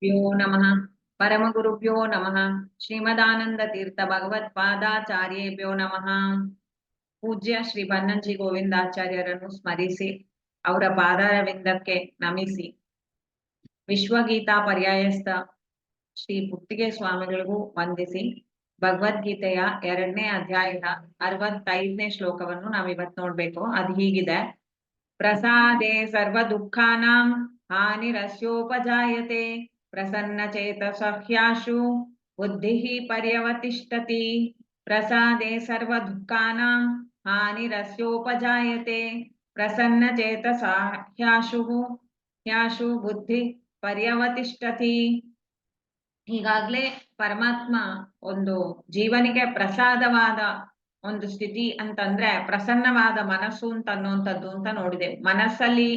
ಗುರುಭ್ಯೋ ನಮಃ ಪರಮಗುರುಭ್ಯೋ ನಮಃ ಶ್ರೀಮದಾನಂದ ತೀರ್ಥ ಭಗವತ್ಪಾದಾಚಾರ್ಯೇಭ್ಯೋ ನಮಃ. ಪೂಜ್ಯ ಶ್ರೀ ಬನ್ನಂಜಿ ಗೋವಿಂದಾಚಾರ್ಯರನ್ನು ಸ್ಮರಿಸಿ ಅವರ ಪಾದಾರವಿಂದಕ್ಕೆ ನಮಿಸಿ ವಿಶ್ವಗೀತಾ ಪರ್ಯಾಯಸ್ಥ ಶ್ರೀ ಪುಟ್ಟಿಗೆ ಸ್ವಾಮಿಗಳಿಗೂ ವಂದಿಸಿ ಭಗವದ್ಗೀತೆಯ 2ನೇ ಅಧ್ಯಾಯದ 65ನೇ ಶ್ಲೋಕವನ್ನು ನಾವಿವತ್ತು ನೋಡ್ಬೇಕು. ಅದು ಹೀಗಿದೆ: ಪ್ರಸಾದೇ ಸರ್ವ ದುಃಖಾನಾಂ ಹಾನಿರಸ್ಯೋಪಜಾಯತೆ ಪ್ರಸನ್ನ ಚೇತಸಃ ಹ್ಯಾಶು ಬುದ್ಧಿಃ ಪರ್ಯವತಿಷ್ಠತಿ. ಪ್ರಸಾದೇ ಸರ್ವ ದುಃಖಾನಾಂ ಹಾನಿರಸ್ಯೋಪಜಾಯತೆ ಪ್ರಸನ್ನ ಚೇತಸಃ ಹ್ಯಾಶು ಬುದ್ಧಿ ಪರ್ಯವತಿಷ್ಠತಿ. ಈಗಾಗ್ಲೇ ಪರಮಾತ್ಮ ಒಂದು ಜೀವನಿಗೆ ಪ್ರಸಾದವಾದ ಒಂದು ಸ್ಥಿತಿ ಅಂತಂದ್ರೆ ಪ್ರಸನ್ನವಾದ ಮನಸ್ಸು ಅಂತ ಅನ್ನುವಂಥದ್ದು ಅಂತ ನೋಡಿದೆ. ಮನಸ್ಸಲ್ಲಿ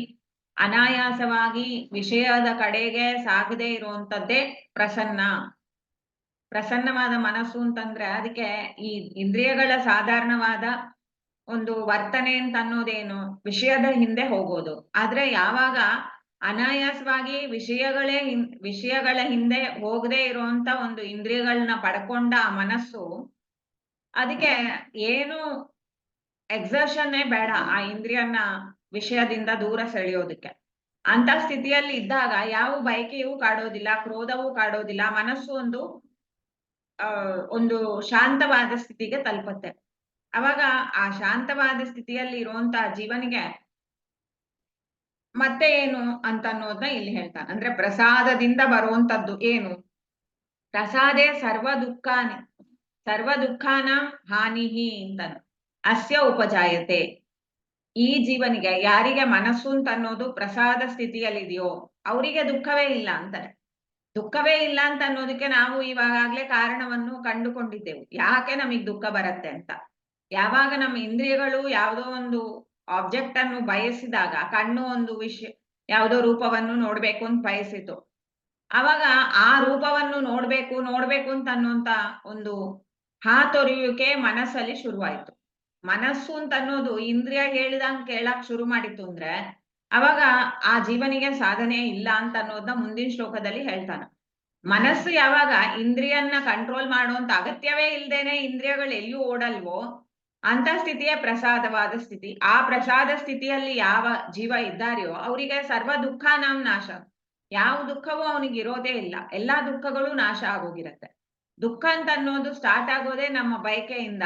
ಅನಾಯಾಸವಾಗಿ ವಿಷಯದ ಕಡೆಗೆ ಸಾಗದೆ ಇರುವಂತದ್ದೇ ಪ್ರಸನ್ನವಾದ ಮನಸ್ಸು ಅಂತಂದ್ರೆ ಅದಕ್ಕೆ ಈ ಇಂದ್ರಿಯಗಳ ಸಾಧಾರಣವಾದ ಒಂದು ವರ್ತನೆ ಅಂತ ಅನ್ನೋದೇನು ವಿಷಯದ ಹಿಂದೆ ಹೋಗೋದು. ಆದ್ರೆ ಯಾವಾಗ ಅನಾಯಾಸವಾಗಿ ವಿಷಯಗಳ ಹಿಂದೆ ಹೋಗದೆ ಇರುವಂತ ಒಂದು ಇಂದ್ರಿಯಗಳನ್ನ ಪಡ್ಕೊಂಡ ಆ ಮನಸ್ಸು, ಅದಕ್ಕೆ ಏನು ಎಕ್ಸರ್ಷನ್ನೇ ಬೇಡ ಆ ಇಂದ್ರಿಯನ್ನ ವಿಷಯದಿಂದ ದೂರ ಸೆಳೆಯೋದಕ್ಕೆ. ಅಂತ ಸ್ಥಿತಿಯಲ್ಲಿ ಇದ್ದಾಗ ಯಾವ ಬಯಕೆಯೂ ಕಾಡೋದಿಲ್ಲ, ಕ್ರೋಧವೂ ಕಾಡೋದಿಲ್ಲ. ಮನಸ್ಸು ಒಂದು ಶಾಂತವಾದ ಸ್ಥಿತಿಗೆ ತಲುಪುತ್ತೆ. ಅವಾಗ ಆ ಶಾಂತವಾದ ಸ್ಥಿತಿಯಲ್ಲಿ ಇರುವಂತ ಜೀವನಿಗೆ ಮತ್ತೆ ಏನು ಅಂತ ಅನ್ನೋದನ್ನ ಇಲ್ಲಿ ಹೇಳ್ತಾನೆ. ಅಂದ್ರೆ ಪ್ರಸಾದದಿಂದ ಬರುವಂತದ್ದು ಏನು? ಪ್ರಸಾದೇ ಸರ್ವ ದುಃಖಾನ ಹಾನಿಹಿ ಅಂತಾನೆ ಅಸ್ಯ ಉಪಜಾಯತೆ. ಈ ಜೀವನಿಗೆ ಯಾರಿಗೆ ಮನಸ್ಸು ಅಂತ ಅನ್ನೋದು ಪ್ರಸಾದ ಸ್ಥಿತಿಯಲ್ಲಿದೆಯೋ ಅವರಿಗೆ ದುಃಖವೇ ಇಲ್ಲ ಅಂತಾರೆ. ದುಃಖವೇ ಇಲ್ಲ ಅಂತ ಅನ್ನೋದಕ್ಕೆ ನಾವು ಇವಾಗಲೇ ಕಾರಣವನ್ನು ಕಂಡುಕೊಂಡಿದ್ದೆವು, ಯಾಕೆ ನಮಗ್ ದುಃಖ ಬರುತ್ತೆ ಅಂತ. ಯಾವಾಗ ನಮ್ಮ ಇಂದ್ರಿಯಗಳು ಯಾವುದೋ ಒಂದು ಆಬ್ಜೆಕ್ಟ್ ಅನ್ನು ಬಯಸಿದಾಗ, ಕಣ್ಣು ಒಂದು ಯಾವುದೋ ರೂಪವನ್ನು ನೋಡ್ಬೇಕು ಅಂತ ಬಯಸಿತು, ಅವಾಗ ಆ ರೂಪವನ್ನು ನೋಡ್ಬೇಕು ಅಂತ ಅನ್ನುವಂತ ಒಂದು ಹಾತೊರೆಯುವಿಕೆ ಮನಸ್ಸಲ್ಲಿ ಶುರುವಾಯ್ತು. ಮನಸ್ಸು ಅಂತ ಅನ್ನೋದು ಇಂದ್ರಿಯ ಹೇಳಿದಂಗೆ ಕೇಳಕ್ ಶುರು ಮಾಡಿತ್ತು ಅಂದ್ರೆ ಅವಾಗ ಆ ಜೀವನಿಗೆ ಸಾಧನೆ ಇಲ್ಲ ಅಂತ ಅನ್ನೋದನ್ನ ಮುಂದಿನ ಶ್ಲೋಕದಲ್ಲಿ ಹೇಳ್ತಾನೆ. ಮನಸ್ಸು ಯಾವಾಗ ಇಂದ್ರಿಯನ್ನ ಕಂಟ್ರೋಲ್ ಮಾಡುವಂತ ಅಗತ್ಯವೇ ಇಲ್ದೇನೆ ಇಂದ್ರಿಯಗಳು ಎಲ್ಲಿಯೂ ಓಡಲ್ವೋ ಅಂತ ಸ್ಥಿತಿಯೇ ಪ್ರಸಾದವಾದ ಸ್ಥಿತಿ. ಆ ಪ್ರಸಾದ ಸ್ಥಿತಿಯಲ್ಲಿ ಯಾವ ಜೀವ ಇದ್ದಾರೆಯೋ ಅವರಿಗೆ ಸರ್ವ ದುಃಖ ನಾಶ. ಯಾವ ದುಃಖವೂ ಅವನಿಗೆ ಇರೋದೇ ಇಲ್ಲ, ಎಲ್ಲಾ ದುಃಖಗಳು ನಾಶ ಆಗೋಗಿರತ್ತೆ. ದುಃಖ ಅಂತ ಅನ್ನೋದು ಸ್ಟಾರ್ಟ್ ಆಗೋದೇ ನಮ್ಮ ಬಯಕೆಯಿಂದ.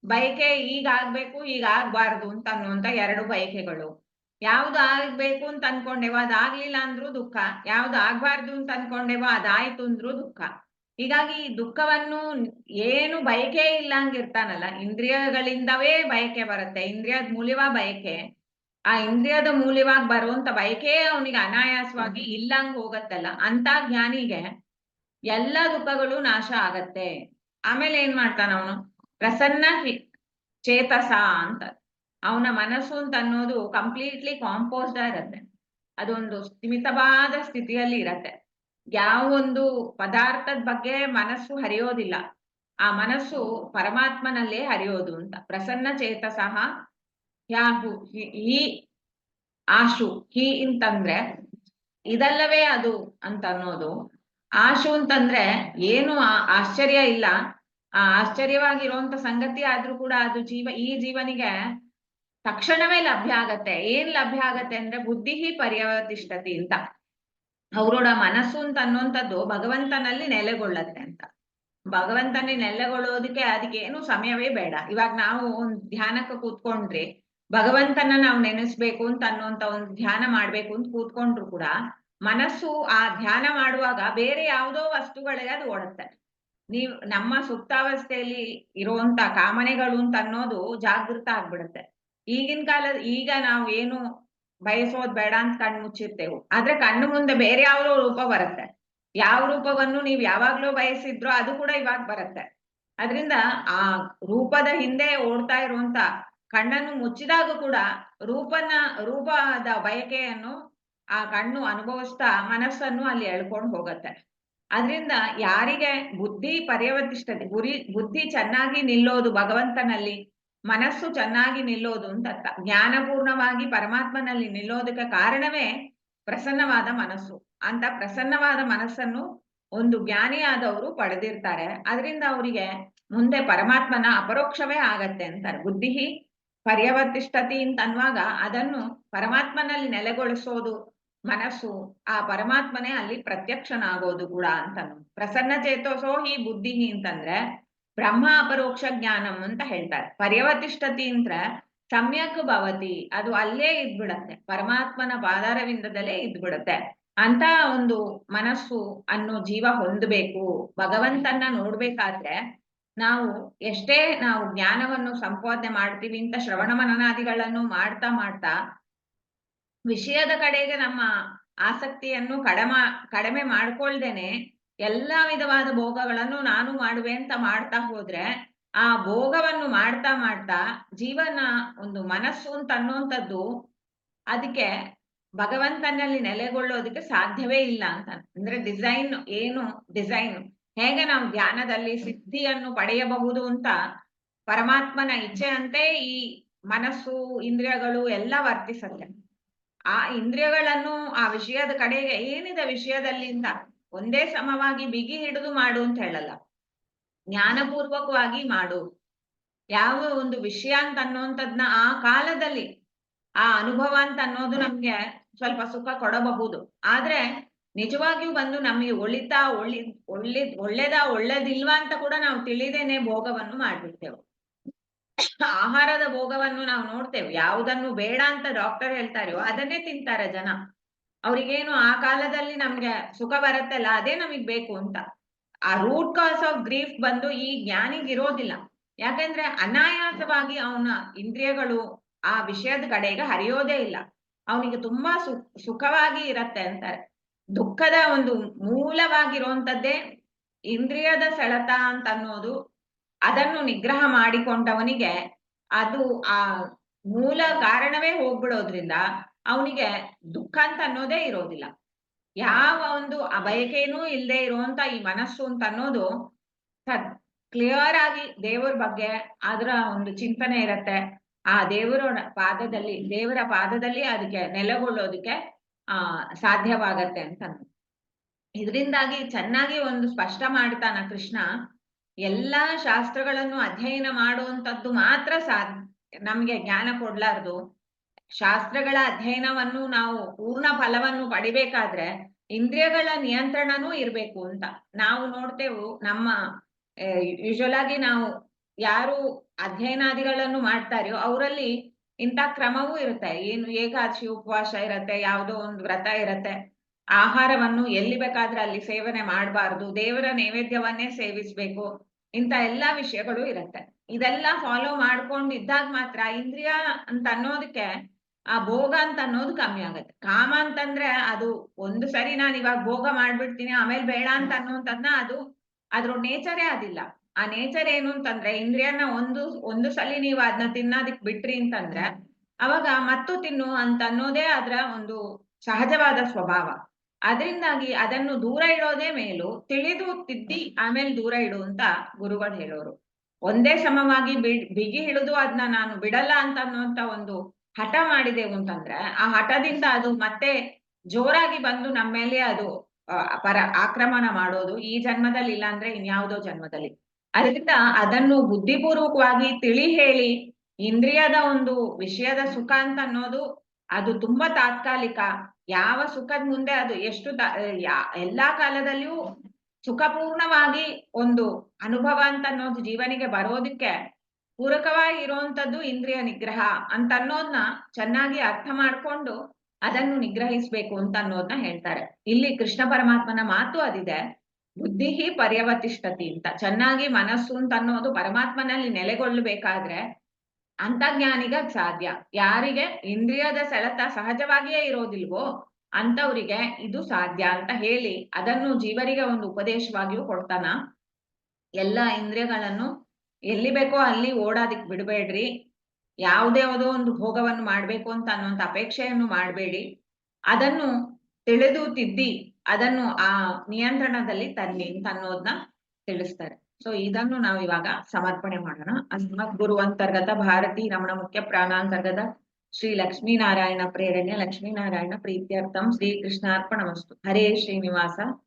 ಬಯಕೆ ಈಗಾಗ್ಬೇಕು ಈಗಾಗ್ಬಾರ್ದು ಅಂತ ಅನ್ನುವಂತ 2 ಬಯಕೆಗಳು. ಯಾವ್ದು ಆಗ್ಬೇಕು ಅಂತ ಅನ್ಕೊಂಡೇವೋ ಅದಾಗ್ಲಿಲ್ಲ ಅಂದ್ರೂ ದುಃಖ, ಯಾವ್ದು ಆಗ್ಬಾರ್ದು ಅಂತ ಅನ್ಕೊಂಡೇವೋ ಅದಾಯ್ತು ಅಂದ್ರೂ ದುಃಖ. ಹೀಗಾಗಿ ಈ ದುಃಖವನ್ನು ಏನು ಬಯಕೆ ಇಲ್ಲ ಹಂಗಿರ್ತಾನಲ್ಲ, ಇಂದ್ರಿಯಗಳಿಂದವೇ ಬಯಕೆ ಬರುತ್ತೆ. ಇಂದ್ರಿಯದ ಮೂಲವ ಬಯಕೆ. ಆ ಇಂದ್ರಿಯದ ಮೂಲವಾಗಿ ಬರುವಂತ ಬಯಕೆ ಅವನಿಗೆ ಅನಾಯಾಸವಾಗಿ ಇಲ್ಲಂಗ್ ಹೋಗತ್ತಲ್ಲ, ಅಂತ ಜ್ಞಾನಿಗೆ ಎಲ್ಲ ದುಃಖಗಳು ನಾಶ ಆಗತ್ತೆ. ಆಮೇಲೆ ಏನ್ ಮಾಡ್ತಾನ ಅವನು? ಪ್ರಸನ್ನ ಚೇತಸ ಅಂತ. ಅವನ ಮನಸ್ಸು ಅಂತ ಅನ್ನೋದು ಕಂಪ್ಲೀಟ್ಲಿ ಕಾಂಪೋಸ್ಡ್ ಇರತ್ತೆ. ಅದೊಂದು ಸ್ಥಿಮಿತವಾದ ಸ್ಥಿತಿಯಲ್ಲಿ ಇರತ್ತೆ. ಯಾವ ಒಂದು ಪದಾರ್ಥದ ಬಗ್ಗೆ ಮನಸ್ಸು ಹರಿಯೋದಿಲ್ಲ, ಆ ಮನಸ್ಸು ಪರಮಾತ್ಮನಲ್ಲೇ ಹರಿಯೋದು ಅಂತ. ಪ್ರಸನ್ನ ಚೇತಸಃ ಯಾಹು ಹಿ ಆಶು. ಹಿ ಅಂತಂದ್ರೆ ಇದಲ್ಲವೇ ಅದು ಅಂತ ಅನ್ನೋದು. ಆಶು ಅಂತಂದ್ರೆ ಏನು ಆಶ್ಚರ್ಯ ಇಲ್ಲ, ಆ ಆಶ್ಚರ್ಯವಾಗಿರುವಂತ ಸಂಗತಿ ಆದ್ರೂ ಕೂಡ ಅದು ಈ ಜೀವನಿಗೆ ತಕ್ಷಣವೇ ಲಭ್ಯ ಆಗತ್ತೆ. ಏನ್ ಲಭ್ಯ ಆಗತ್ತೆ ಅಂದ್ರೆ ಬುದ್ಧಿ ಪರ್ಯವತಿಷ್ಠತಿ ಅಂತ. ಅವರೋಡ ಮನಸ್ಸು ಅಂತ ಅನ್ನುವಂಥದ್ದು ಭಗವಂತನಲ್ಲಿ ನೆಲೆಗೊಳ್ಳತ್ತೆ ಅಂತ. ಭಗವಂತನೇ ನೆಲೆಗೊಳ್ಳೋದಕ್ಕೆ ಅದಕ್ಕೇನು ಸಮಯವೇ ಬೇಡ. ಇವಾಗ ನಾವು ಒಂದು ಧ್ಯಾನಕ್ಕೆ ಕೂತ್ಕೊಂಡ್ರಿ, ಭಗವಂತನ ನಾವು ನೆನೆಸ್ಬೇಕು ಅಂತ ಅನ್ನುವಂತ ಒಂದು ಧ್ಯಾನ ಮಾಡ್ಬೇಕು ಅಂತ ಕೂತ್ಕೊಂಡ್ರು ಕೂಡ ಮನಸ್ಸು ಆ ಧ್ಯಾನ ಮಾಡುವಾಗ ಬೇರೆ ಯಾವುದೋ ವಸ್ತುಗಳಿಗೆ ಅದು ಓಡುತ್ತೆ. ನಮ್ಮ ಸುಪ್ತಾವಸ್ಥೆಯಲ್ಲಿ ಇರುವಂತ ಕಾಮನೆಗಳು ಅಂತ ಅನ್ನೋದು ಜಾಗೃತ ಆಗ್ಬಿಡುತ್ತೆ. ಈಗ ನಾವು ಏನು ಬಯಸೋದ್ ಬೇಡ ಅಂತ ಕಣ್ಣು ಮುಚ್ಚಿರ್ತೇವೆ, ಆದ್ರೆ ಕಣ್ಣು ಮುಂದೆ ಬೇರೆ ಯಾವುದೋ ರೂಪ ಬರುತ್ತೆ. ಯಾವ ರೂಪವನ್ನು ನೀವು ಯಾವಾಗ್ಲೂ ಬಯಸಿದ್ರೋ ಅದು ಕೂಡ ಇವಾಗ ಬರುತ್ತೆ. ಅದರಿಂದ ಆ ರೂಪದ ಹಿಂದೆ ಓಡ್ತಾ ಇರುವಂತ ಕಣ್ಣನ್ನು ಮುಚ್ಚಿದಾಗ ಕೂಡ ರೂಪದ ಬಯಕೆಯನ್ನು ಆ ಕಣ್ಣು ಅನುಭವಿಸ್ತಾ ಮನಸ್ಸನ್ನು ಅಲ್ಲಿ ಎಳ್ಕೊಂಡು ಹೋಗತ್ತೆ. ಅದರಿಂದ ಯಾರಿಗೆ ಬುದ್ಧಿ ಪರ್ಯವತಿಷ್ಠತೆ, ಬುದ್ಧಿ ಚೆನ್ನಾಗಿ ನಿಲ್ಲೋದು ಭಗವಂತನಲ್ಲಿ, ಮನಸ್ಸು ಚೆನ್ನಾಗಿ ನಿಲ್ಲೋದು ಅಂತ ಅರ್ಥ. ಜ್ಞಾನಪೂರ್ಣವಾಗಿ ಪರಮಾತ್ಮನಲ್ಲಿ ನಿಲ್ಲೋದಕ್ಕೆ ಕಾರಣವೇ ಪ್ರಸನ್ನವಾದ ಮನಸ್ಸು. ಅಂತ ಪ್ರಸನ್ನವಾದ ಮನಸ್ಸನ್ನು ಒಂದು ಜ್ಞಾನಿಯಾದವರು ಪಡೆದಿರ್ತಾರೆ. ಅದರಿಂದ ಅವರಿಗೆ ಮುಂದೆ ಪರಮಾತ್ಮನ ಅಪರೋಕ್ಷವೇ ಆಗತ್ತೆ ಅಂತಾರೆ. ಬುದ್ಧಿ ಪರ್ಯವತಿಷ್ಠತಿ ಅಂತ ಅನ್ನುವಾಗ ಅದನ್ನು ಪರಮಾತ್ಮನಲ್ಲಿ ನೆಲೆಗೊಳಿಸೋದು ಮನಸ್ಸು, ಆ ಪರಮಾತ್ಮನೇ ಅಲ್ಲಿ ಪ್ರತ್ಯಕ್ಷನಾಗೋದು ಕೂಡ ಅಂತ. ಪ್ರಸನ್ನ ಚೇತೋಸೋ ಹಿ ಬುದ್ಧಿ ಅಂತಂದ್ರೆ ಬ್ರಹ್ಮ ಅಪರೋಕ್ಷ ಜ್ಞಾನಂ ಅಂತ ಹೇಳ್ತಾರೆ. ಪರ್ಯವತಿಷ್ಠತಿ ಅಂದ್ರೆ ಸಮ್ಯಕ್ ಭವತಿ, ಅದು ಅಲ್ಲೇ ಇದ್ಬಿಡತ್ತೆ, ಪರಮಾತ್ಮನ ಪಾದಾರವಿಂದದಲ್ಲೇ ಇದ್ಬಿಡತ್ತೆ ಅಂತ ಒಂದು ಮನಸ್ಸು ಅನ್ನೋ ಜೀವ ಹೊಂದಬೇಕು. ಭಗವಂತನ ನೋಡ್ಬೇಕಾದ್ರೆ ನಾವು ಎಷ್ಟೇ ನಾವು ಜ್ಞಾನವನ್ನು ಸಂಪಾದನೆ ಮಾಡ್ತೀವಿ ಅಂತ ಶ್ರವಣ ಮನನಾದಿಗಳನ್ನು ಮಾಡ್ತಾ ಮಾಡ್ತಾ ವಿಷಯದ ಕಡೆಗೆ ನಮ್ಮ ಆಸಕ್ತಿಯನ್ನು ಕಡಿಮೆ ಮಾಡ್ಕೊಳ್ದೇನೆ ಎಲ್ಲಾ ವಿಧವಾದ ಭೋಗಗಳನ್ನು ನಾನು ಮಾಡುವೆ ಅಂತ ಮಾಡ್ತಾ ಹೋದ್ರೆ ಆ ಭೋಗವನ್ನು ಮಾಡ್ತಾ ಮಾಡ್ತಾ ಜೀವನ ಒಂದು ಮನಸ್ಸು ಅಂತ ಅನ್ನುವಂಥದ್ದು ಅದಕ್ಕೆ ಭಗವಂತನಲ್ಲಿ ನೆಲೆಗೊಳ್ಳೋದಕ್ಕೆ ಸಾಧ್ಯವೇ ಇಲ್ಲ ಅಂತ. ಅಂದ್ರೆ ಡಿಸೈನ್ ಹೇಗೆ ನಾವು ಧ್ಯಾನದಲ್ಲಿ ಸಿದ್ಧಿಯನ್ನು ಪಡೆಯಬಹುದು ಅಂತ ಪರಮಾತ್ಮನ ಇಚ್ಛೆ ಅಂತೆ ಈ ಮನಸ್ಸು ಇಂದ್ರಿಯಗಳು ಎಲ್ಲ ವರ್ತಿಸತ್ತೆ. ಆ ಇಂದ್ರಿಯಗಳನ್ನು ಆ ವಿಷಯದ ಕಡೆಗೆ ಏನಿದೆ ವಿಷಯದಲ್ಲಿಂದ ಒಂದೇ ಸಮವಾಗಿ ಬಿಗಿ ಹಿಡಿದು ಮಾಡು ಅಂತ ಹೇಳಲ್ಲ, ಜ್ಞಾನಪೂರ್ವಕವಾಗಿ ಮಾಡು. ಯಾವ ಒಂದು ವಿಷಯ ಅಂತ ಅನ್ನುವಂಥದ್ನ ಆ ಕಾಲದಲ್ಲಿ ಆ ಅನುಭವ ಅಂತ ಅನ್ನೋದು ನಮ್ಗೆ ಸ್ವಲ್ಪ ಸುಖ ಕೊಡಬಹುದು. ಆದ್ರೆ ನಿಜವಾಗಿಯೂ ಬಂದು ನಮಗೆ ಒಳ್ಳೇದಿಲ್ವಾ ಅಂತ ಕೂಡ ನಾವು ತಿಳಿದೇನೆ ಭೋಗವನ್ನು ಮಾಡ್ಬಿಡ್ತೇವೆ. ಆಹಾರದ ಭೋಗವನ್ನು ನಾವು ನೋಡ್ತೇವೆ, ಯಾವುದನ್ನು ಬೇಡ ಅಂತ ಡಾಕ್ಟರ್ ಹೇಳ್ತಾರೋ ಅದನ್ನೇ ತಿಂತಾರೆ ಜನ. ಅವ್ರಿಗೇನು ಆ ಕಾಲದಲ್ಲಿ ನಮ್ಗೆ ಸುಖ ಬರತ್ತಲ್ಲ ಅದೇ ನಮಗ್ ಬೇಕು ಅಂತ. ಆ ರೂಟ್ ಕಾಸ್ ಆಫ್ ಗ್ರೀಫ್ ಬಂದು ಈ ಜ್ಞಾನಿಗಿರೋದಿಲ್ಲ. ಯಾಕಂದ್ರೆ ಅನಾಯಾಸವಾಗಿ ಅವನ ಇಂದ್ರಿಯಗಳು ಆ ವಿಷಯದ ಕಡೆಗೆ ಹರಿಯೋದೇ ಇಲ್ಲ, ಅವನಿಗೆ ತುಂಬಾ ಸುಖವಾಗಿ ಇರತ್ತೆ ಅಂತಾರೆ. ದುಃಖದ ಒಂದು ಮೂಲವಾಗಿರುವಂತದ್ದೇ ಇಂದ್ರಿಯದ ಸೆಳೆತ ಅಂತ ಅನ್ನೋದು. ಅದನ್ನು ನಿಗ್ರಹ ಮಾಡಿಕೊಂಡವನಿಗೆ ಅದು ಆ ಮೂಲ ಕಾರಣವೇ ಹೋಗ್ಬಿಡೋದ್ರಿಂದ ಅವನಿಗೆ ದುಃಖ ಅಂತ ಅನ್ನೋದೇ ಇರೋದಿಲ್ಲ. ಯಾವ ಒಂದು ಬಯಕೆನೂ ಇಲ್ಲದೆ ಇರುವಂತ ಈ ಮನಸ್ಸು ಅಂತ ಅನ್ನೋದು ಕ್ಲಿಯರ್ ಆಗಿ ದೇವರ ಬಗ್ಗೆ ಅದರ ಒಂದು ಚಿಂತನೆ ಇರತ್ತೆ. ಆ ದೇವರ ಪಾದದಲ್ಲಿ ಅದಕ್ಕೆ ನೆಲೆಗೊಳ್ಳೋದಕ್ಕೆ ಸಾಧ್ಯವಾಗತ್ತೆ ಅಂತ. ಇದರಿಂದಾಗಿ ಚೆನ್ನಾಗಿ ಒಂದು ಸ್ಪಷ್ಟ ಮಾಡ್ತಾನ ಕೃಷ್ಣ. ಎಲ್ಲಾ ಶಾಸ್ತ್ರಗಳನ್ನು ಅಧ್ಯಯನ ಮಾಡುವಂಥದ್ದು ಮಾತ್ರ ನಮ್ಗೆ ಜ್ಞಾನ ಕೊಡ್ಲಾರ್ದು. ಶಾಸ್ತ್ರಗಳ ಅಧ್ಯಯನವನ್ನು ನಾವು ಪೂರ್ಣ ಫಲವನ್ನು ಪಡಿಬೇಕಾದ್ರೆ ಇಂದ್ರಿಯಗಳ ನಿಯಂತ್ರಣನೂ ಇರ್ಬೇಕು ಅಂತ ನಾವು ನೋಡ್ತೇವೆ. ನಮ್ಮ ಯೂಶುವಲ್ ಆಗಿ ನಾವು ಯಾರು ಅಧ್ಯಯನಾದಿಗಳನ್ನು ಮಾಡ್ತಾರೋ ಅವರಲ್ಲಿ ಇಂಥ ಕ್ರಮವೂ ಇರುತ್ತೆ. ಏನು ಏಕಾದಶಿ ಉಪವಾಸ ಇರತ್ತೆ, ಯಾವುದೋ ಒಂದು ವ್ರತ ಇರತ್ತೆ, ಆಹಾರವನ್ನು ಎಲ್ಲಿ ಬೇಕಾದ್ರೆ ಅಲ್ಲಿ ಸೇವನೆ ಮಾಡಬಾರ್ದು, ದೇವರ ನೈವೇದ್ಯವನ್ನೇ ಸೇವಿಸ್ಬೇಕು, ಇಂಥ ಎಲ್ಲಾ ವಿಷಯಗಳು ಇರತ್ತೆ. ಇದೆಲ್ಲ ಫಾಲೋ ಮಾಡ್ಕೊಂಡಿದ್ದಾಗ ಮಾತ್ರ ಇಂದ್ರಿಯ ಅಂತ ಅನ್ನೋದಕ್ಕೆ ಆ ಭೋಗ ಅಂತ ಅನ್ನೋದು ಕಮ್ಮಿ ಆಗತ್ತೆ. ಕಾಮ ಅಂತಂದ್ರೆ ಅದು ಒಂದು ಸರಿ ನಾನು ಇವಾಗ ಭೋಗ ಮಾಡ್ಬಿಡ್ತೀನಿ ಆಮೇಲೆ ಬೇಡ ಅಂತ ಅನ್ನೋಂಥದ್ನ ಅದು ಅದ್ರ ನೇಚರೇ ಅದಿಲ್ಲ. ಆ ನೇಚರ್ ಏನು ಅಂತಂದ್ರೆ ಇಂದ್ರಿಯನ ಒಂದು ಸಲ ನೀವು ಅದನ್ನ ತಿನ್ನೋದಿಕ್ ಬಿಟ್ರಿ ಅಂತಂದ್ರೆ ಅವಾಗ ಮತ್ತು ತಿನ್ನು ಅಂತ ಅನ್ನೋದೇ ಅದರ ಒಂದು ಸಹಜವಾದ ಸ್ವಭಾವ. ಅದರಿಂದಾಗಿ ಅದನ್ನು ದೂರ ಇಡೋದೇ ಮೇಲು, ತಿಳಿದು ತಿದ್ದಿ ಆಮೇಲೆ ದೂರ ಇಡು ಅಂತ ಗುರುಗಳು ಹೇಳೋರು. ಒಂದೇ ಸಮವಾಗಿ ಬಿಗಿ ಹಿಡಿದು ಅದನ್ನ ನಾನು ಬಿಡಲ್ಲ ಅಂತ ಅನ್ನುವಂತ ಒಂದು ಹಠ ಮಾಡಿದೆವು ಅಂತಂದ್ರೆ ಆ ಹಠದಿಂದ ಅದು ಮತ್ತೆ ಜೋರಾಗಿ ಬಂದು ನಮ್ಮ ಮೇಲೆ ಅದು ಆಕ್ರಮಣ ಮಾಡೋದು ಈ ಜನ್ಮದಲ್ಲಿ ಇಲ್ಲ ಅಂದ್ರೆ ಇನ್ಯಾವುದೋ ಜನ್ಮದಲ್ಲಿ. ಅದರಿಂದ ಅದನ್ನು ಬುದ್ಧಿಪೂರ್ವಕವಾಗಿ ತಿಳಿ ಹೇಳಿ ಇಂದ್ರಿಯದ ಒಂದು ವಿಷಯದ ಸುಖ ಅಂತ ಅನ್ನೋದು ಅದು ತುಂಬಾ ತಾತ್ಕಾಲಿಕ. ಯಾವ ಸುಖದ ಮುಂದೆ ಅದು ಎಷ್ಟು ಎಲ್ಲಾ ಕಾಲದಲ್ಲಿಯೂ ಸುಖಪೂರ್ಣವಾಗಿ ಒಂದು ಅನುಭವ ಅಂತ ಅನ್ನೋದು ಜೀವನಿಗೆ ಬರೋದಕ್ಕೆ ಪೂರಕವಾಗಿ ಇರುವಂತದ್ದು ಇಂದ್ರಿಯ ನಿಗ್ರಹ ಅಂತ ಅನ್ನೋದನ್ನ ಚೆನ್ನಾಗಿ ಅರ್ಥ ಮಾಡ್ಕೊಂಡು ಅದನ್ನು ನಿಗ್ರಹಿಸ್ಬೇಕು ಅಂತ ಅನ್ನೋದನ್ನ ಹೇಳ್ತಾರೆ. ಇಲ್ಲಿ ಕೃಷ್ಣ ಪರಮಾತ್ಮನ ಮಾತು ಅದಿದೆ, ಬುದ್ಧಿ ಪರ್ಯವತಿಷ್ಠತಿ ಅಂತ. ಚೆನ್ನಾಗಿ ಮನಸ್ಸು ಅಂತ ಅನ್ನೋದು ಪರಮಾತ್ಮನಲ್ಲಿ ನೆಲೆಗೊಳ್ಳಬೇಕಾದ್ರೆ ಅಂತರ್ಜ್ಞಾನಿಗ ಸಾಧ್ಯ. ಯಾರಿಗೆ ಇಂದ್ರಿಯದ ಸೆಳೆತ ಸಹಜವಾಗಿಯೇ ಇರೋದಿಲ್ವೋ ಅಂತವರಿಗೆ ಇದು ಸಾಧ್ಯ ಅಂತ ಹೇಳಿ ಅದನ್ನು ಜೀವರಿಗೆ ಒಂದು ಉಪದೇಶವಾಗಿಯೂ ಕೊಡ್ತಾನ. ಎಲ್ಲ ಇಂದ್ರಿಯಗಳನ್ನು ಎಲ್ಲಿ ಬೇಕೋ ಅಲ್ಲಿ ಓಡಾದಿಕ್ ಬಿಡಬೇಡ್ರಿ, ಯಾವುದೋ ಒಂದು ಭೋಗವನ್ನು ಮಾಡ್ಬೇಕು ಅಂತ ಅನ್ನುವಂಥ ಅಪೇಕ್ಷೆಯನ್ನು ಮಾಡಬೇಡಿ, ಅದನ್ನು ತಿಳಿದು ತಿದ್ದಿ ಅದನ್ನು ಆ ನಿಯಂತ್ರಣದಲ್ಲಿ ತನ್ನಿ ಅಂತ ಅನ್ನೋದನ್ನ ತಿಳಿಸ್ತಾರೆ. ಸೊ ಇದನ್ನು ನಾವು ಇವಾಗ ಸಮರ್ಪಣೆ ಮಾಡೋಣ. ಅಸ್ಮತ್ ಗುರು ಅಂತರ್ಗತ ಭಾರತೀ ರಮಣ ಮುಖ್ಯ ಪ್ರಾಣಾಂತರ್ಗತ ಶ್ರೀ ಲಕ್ಷ್ಮೀನಾರಾಯಣ ಪ್ರೇರಣೆ ಲಕ್ಷ್ಮೀನಾರಾಯಣ ಪ್ರೀತ್ಯರ್ಥಂ ಶ್ರೀಕೃಷ್ಣಾರ್ಪಣಮಸ್ತು. ಹರೇ ಶ್ರೀನಿವಾಸ.